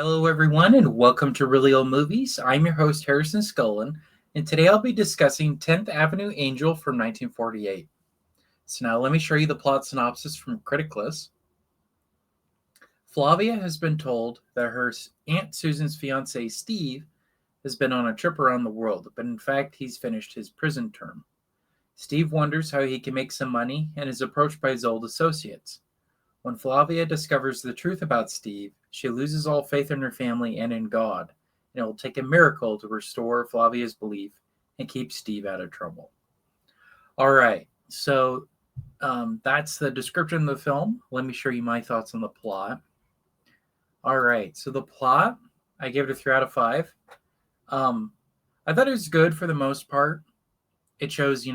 Hello, everyone, and welcome to Really Old Movies. I'm your host, Harrison Scullin, and today I'll be discussing 10th Avenue Angel from 1948. So now let me show you the plot synopsis from Critic List. Flavia has been told that her Aunt Susan's fiance, Steve, has been on a trip around the world, but in fact, he's finished his prison term. Steve wonders how he can make some money and is approached by his old associates. When Flavia discovers the truth about Steve, she loses all faith in her family and in God, and it will take a miracle to restore Flavia's belief and keep Steve out of trouble. All right, so that's the description of the film. Let me show you my thoughts on the plot. All right, so the plot, I gave it a 3 out of 5. I thought it was good for the most part. It shows,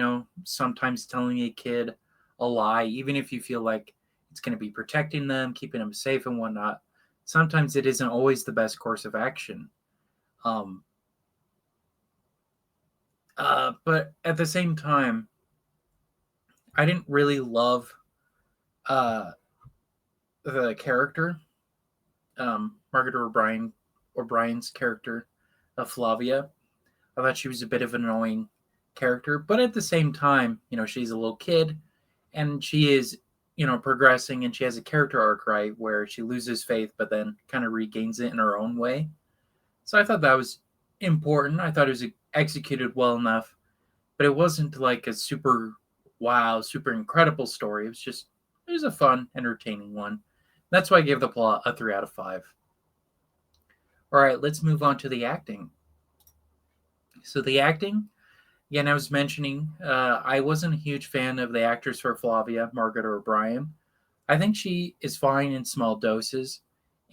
sometimes telling a kid a lie, even if you feel like it's going to be protecting them, keeping them safe and whatnot. Sometimes it isn't always the best course of action. But at the same time, I didn't really love the character, Margaret O'Brien's character of Flavia. I thought she was a bit of an annoying character, but at the same time, she's a little kid, and she is progressing, and she has a character arc, right, where she loses faith but then kind of regains it in her own way. So I thought that was important. I thought it was executed well enough, but it wasn't like a super incredible story. It was a fun, entertaining one. That's why I gave the plot a 3 out of 5. All right, let's move on to the acting. So the acting, again, I was mentioning, I wasn't a huge fan of the actress for Flavia, Margaret O'Brien. I think she is fine in small doses,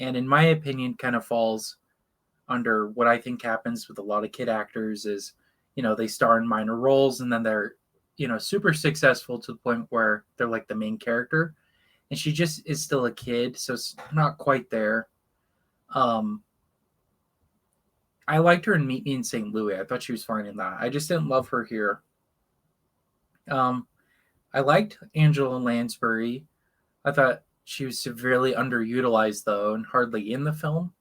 and in my opinion, kind of falls under what I think happens with a lot of kid actors is, they star in minor roles and then they're, super successful to the point where they're like the main character. And she just is still a kid, so it's not quite there. I liked her in Meet Me in St. Louis. I thought she was fine in that. I just didn't love her here. I liked Angela Lansbury. I thought she was severely underutilized, though, and hardly in the film.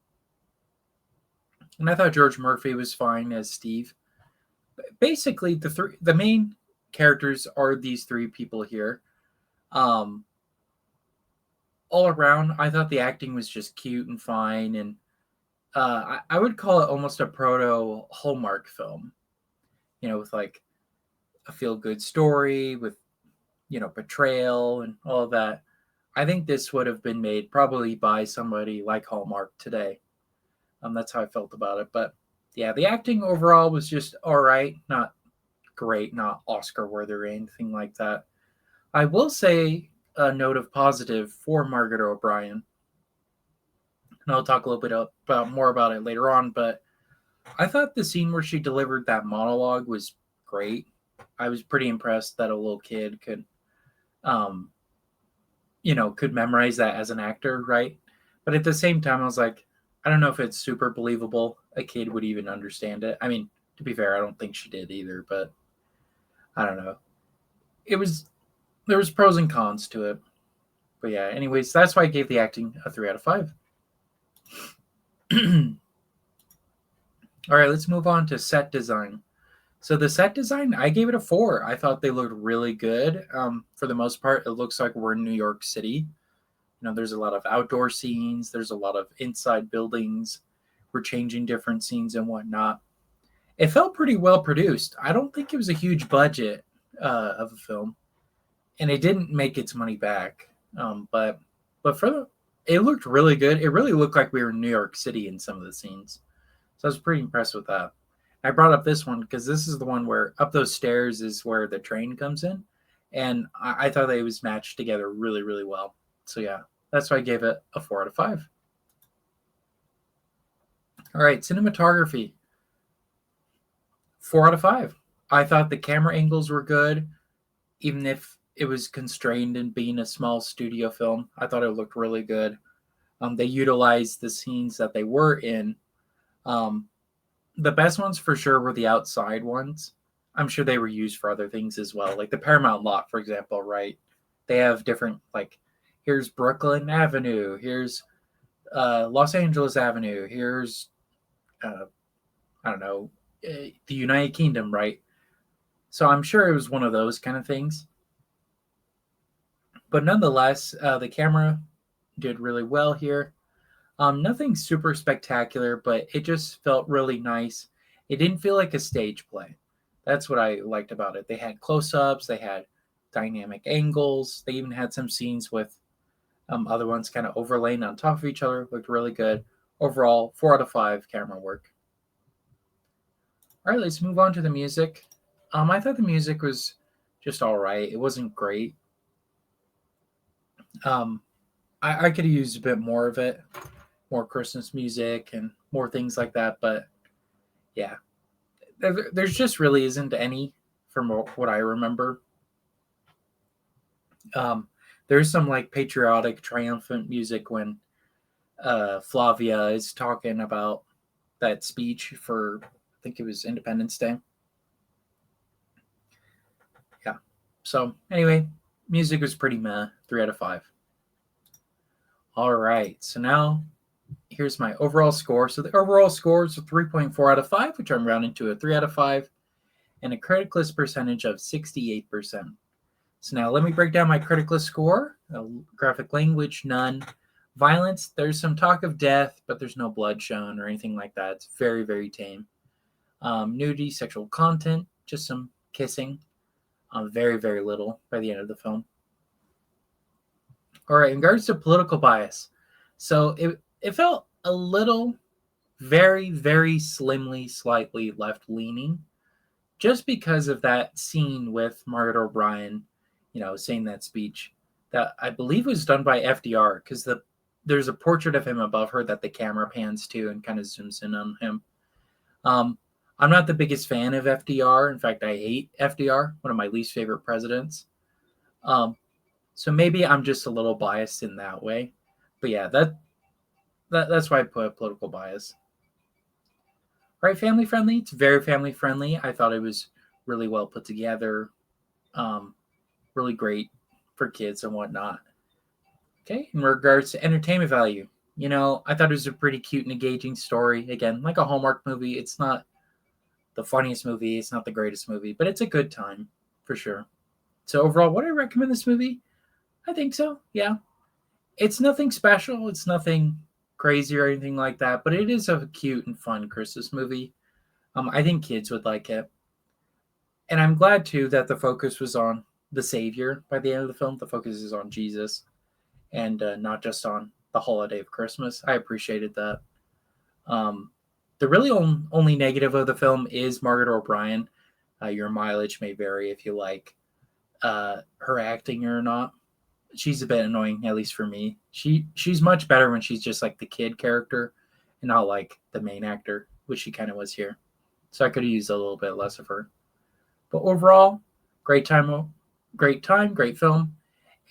And I thought George Murphy was fine as Steve. Basically, the main characters are these three people here. All around, I thought the acting was just cute and fine, and I would call it almost a proto Hallmark film, with like a feel-good story with, betrayal and all of that. I think this would have been made probably by somebody like Hallmark today. That's how I felt about it. But yeah, the acting overall was just all right, not great, not Oscar-worthy or anything like that. I will say a note of positive for Margaret O'Brien, and I'll talk a little bit more about it later on, but I thought the scene where she delivered that monologue was great. I was pretty impressed that a little kid could memorize that as an actor, right? But at the same time, I was like, I don't know if it's super believable a kid would even understand it. I mean, to be fair, I don't think she did either, but I don't know. There was pros and cons to it. But yeah, anyways, that's why I gave the acting a 3 out of 5. All right, let's move on to set design. So the set design, I gave it a 4. I thought they looked really good. For the most part, it looks like we're in New York City. There's a lot of outdoor scenes. There's a lot of inside buildings. We're changing different scenes and whatnot. It felt pretty well produced. I don't think it was a huge budget of a film, and it didn't make its money back. But it looked really good. It really looked like we were in New York City in some of the scenes. So I was pretty impressed with that. I brought up this one because this is the one where up those stairs is where the train comes in. And I thought it was matched together really, really well. So yeah, that's why I gave it a 4 out of 5. All right, cinematography. 4 out of 5. I thought the camera angles were good, even if it was constrained in being a small studio film. I thought it looked really good. They utilized the scenes that they were in. The best ones for sure were the outside ones. I'm sure they were used for other things as well. Like the Paramount lot, for example, right? They have different, like, here's Brooklyn Avenue, here's Los Angeles Avenue. Here's, uh, I don't know, the United Kingdom, right? So I'm sure it was one of those kind of things. But nonetheless, the camera did really well here. Nothing super spectacular, but it just felt really nice. It didn't feel like a stage play. That's what I liked about it. They had close ups, they had dynamic angles, they even had some scenes with other ones kind of overlaying on top of each other. Looked really good. Overall, 4 out of 5 camera work. All right, let's move on to the music. I thought the music was just all right. It wasn't great. Um, I could have used a bit more of it, more Christmas music and more things like that. But yeah, there's just really isn't any from what I remember. Um, there's some like patriotic, triumphant music when Flavia is talking about that speech for, I think it was Independence Day. Yeah. So anyway, music was pretty meh. 3 out of 5. All right. So now here's my overall score. So the overall score is a 3.4 out of 5, which I'm rounding to a 3 out of 5, and a critic list percentage of 68%. So now let me break down my critic list score. Graphic language, none. Violence, there's some talk of death, but there's no blood shown or anything like that. It's very, very tame. Nudity, sexual content, just some kissing. Very, very little by the end of the film. All right, in regards to political bias, so it felt a little, very, very slimly, slightly left leaning, just because of that scene with Margaret O'Brien, saying that speech that I believe was done by FDR, because there's a portrait of him above her that the camera pans to and kind of zooms in on him. I'm not the biggest fan of FDR. In fact, I hate FDR, one of my least favorite presidents. So maybe I'm just a little biased in that way. But yeah, that's why I put political bias. All right, family friendly. It's very family friendly. I thought it was really well put together, really great for kids and whatnot. Okay, in regards to entertainment value, I thought it was a pretty cute and engaging story. Again, like a Hallmark movie. It's not the funniest movie. It's not the greatest movie, but it's a good time for sure. So overall, would I recommend this movie? I think so. Yeah, it's nothing special. It's nothing crazy or anything like that, but it is a cute and fun Christmas movie. I think kids would like it, and I'm glad too that the focus was on the Savior by the end of the film. The focus is on Jesus, and not just on the holiday of Christmas. I appreciated that. Um, the really only negative of the film is Margaret O'Brien. Your mileage may vary if you like her acting or not. She's a bit annoying, at least for me. She's much better when she's just like the kid character and not like the main actor, which she kind of was here. So I could have used a little bit less of her. But overall, great time, great film.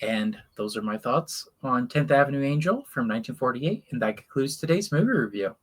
And those are my thoughts on 10th Avenue Angel from 1948. And that concludes today's movie review.